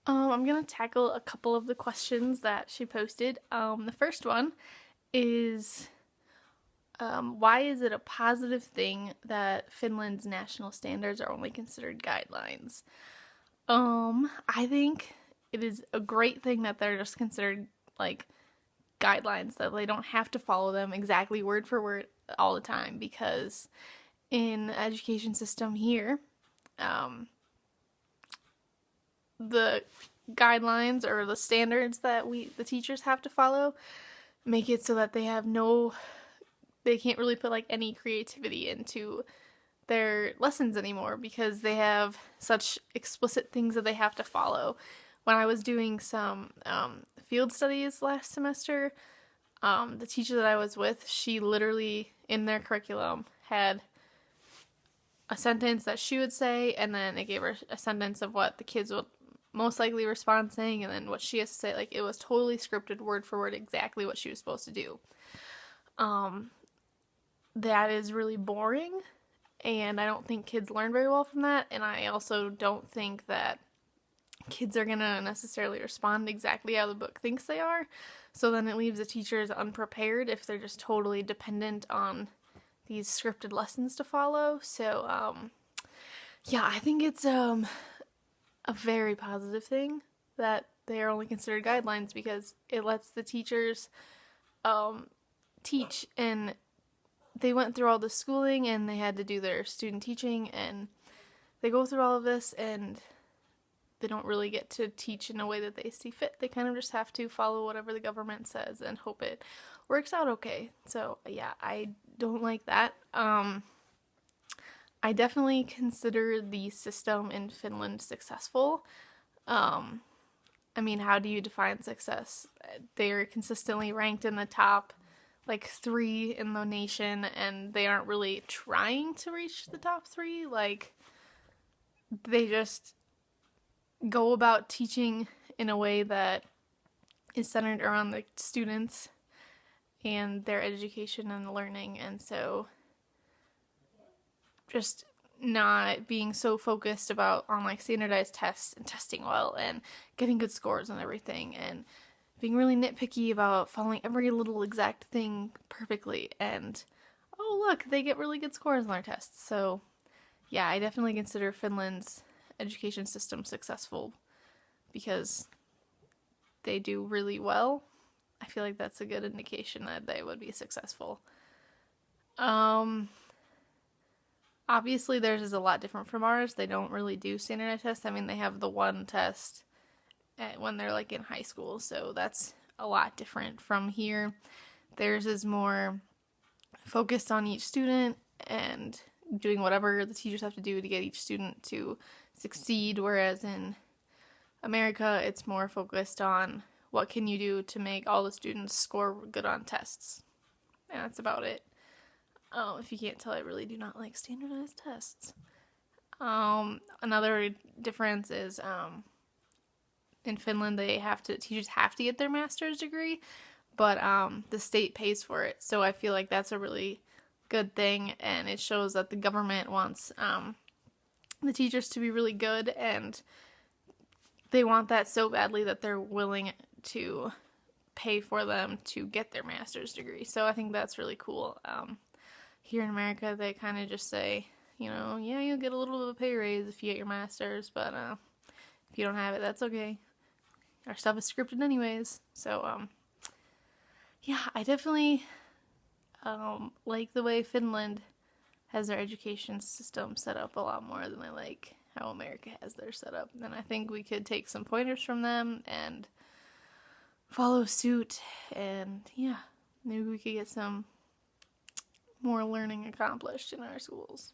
I'm gonna tackle a couple of the questions that she posted. The first one is why is it a positive thing that Finland's national standards are only considered guidelines? I think it is a great thing that they're just considered like guidelines, that they don't have to follow them exactly word for word all the time, because in the education system here, um, the guidelines or the standards that the teachers have to follow make it so that they can't really put like any creativity into their lessons anymore, because they have such explicit things that they have to follow. When I was doing some field studies last semester, the teacher that I was with, she literally in their curriculum had a sentence that she would say, and then it gave her a sentence of what the kids would most likely respond saying, and then what she has to say. Like, it was totally scripted word for word, exactly what she was supposed to do. That is really boring, and I don't think kids learn very well from that, and I also don't think that kids are gonna necessarily respond exactly how the book thinks they are. So then it leaves the teachers unprepared if they're just totally dependent on these scripted lessons to follow. So yeah, I think it's a very positive thing that they are only considered guidelines, because it lets the teachers teach, and they went through all the schooling and they had to do their student teaching, and they go through all of this and they don't really get to teach in a way that they see fit. They kind of just have to follow whatever the government says and hope it works out okay. So yeah, I don't like that. I definitely consider the system in Finland successful. I mean, how do you define success? They're consistently ranked in the top like 3 in the nation, and they aren't really trying to reach the top 3. Like, they just go about teaching in a way that is centered around the students and their education and learning, and so just not being so focused about on like standardized tests and testing well and getting good scores and everything, and being really nitpicky about following every little exact thing perfectly, and oh look, they get really good scores on their tests. So yeah, I definitely consider Finland's education system successful because they do really well. I feel like that's a good indication that they would be successful. Obviously theirs is a lot different from ours. They don't really do standardized tests. I mean, they have the one test when they're like in high school, so that's a lot different from here. Theirs is more focused on each student and doing whatever the teachers have to do to get each student to succeed, whereas in America it's more focused on what can you do to make all the students score good on tests, and that's about it. If you can't tell, I really do not like standardized tests. Another difference is in Finland teachers have to get their master's degree, but the state pays for it. So I feel like that's a really good thing, and it shows that the government wants the teachers to be really good, and they want that so badly that they're willing to pay for them to get their master's degree. So I think that's really cool. Here in America, they kind of just say, yeah, you'll get a little bit of a pay raise if you get your master's, but if you don't have it, that's okay. Our stuff is scripted anyways. So yeah, I definitely like the way Finland has their education system set up a lot more than I like how America has their setup. And I think we could take some pointers from them and follow suit, and yeah, maybe we could get some more learning accomplished in our schools.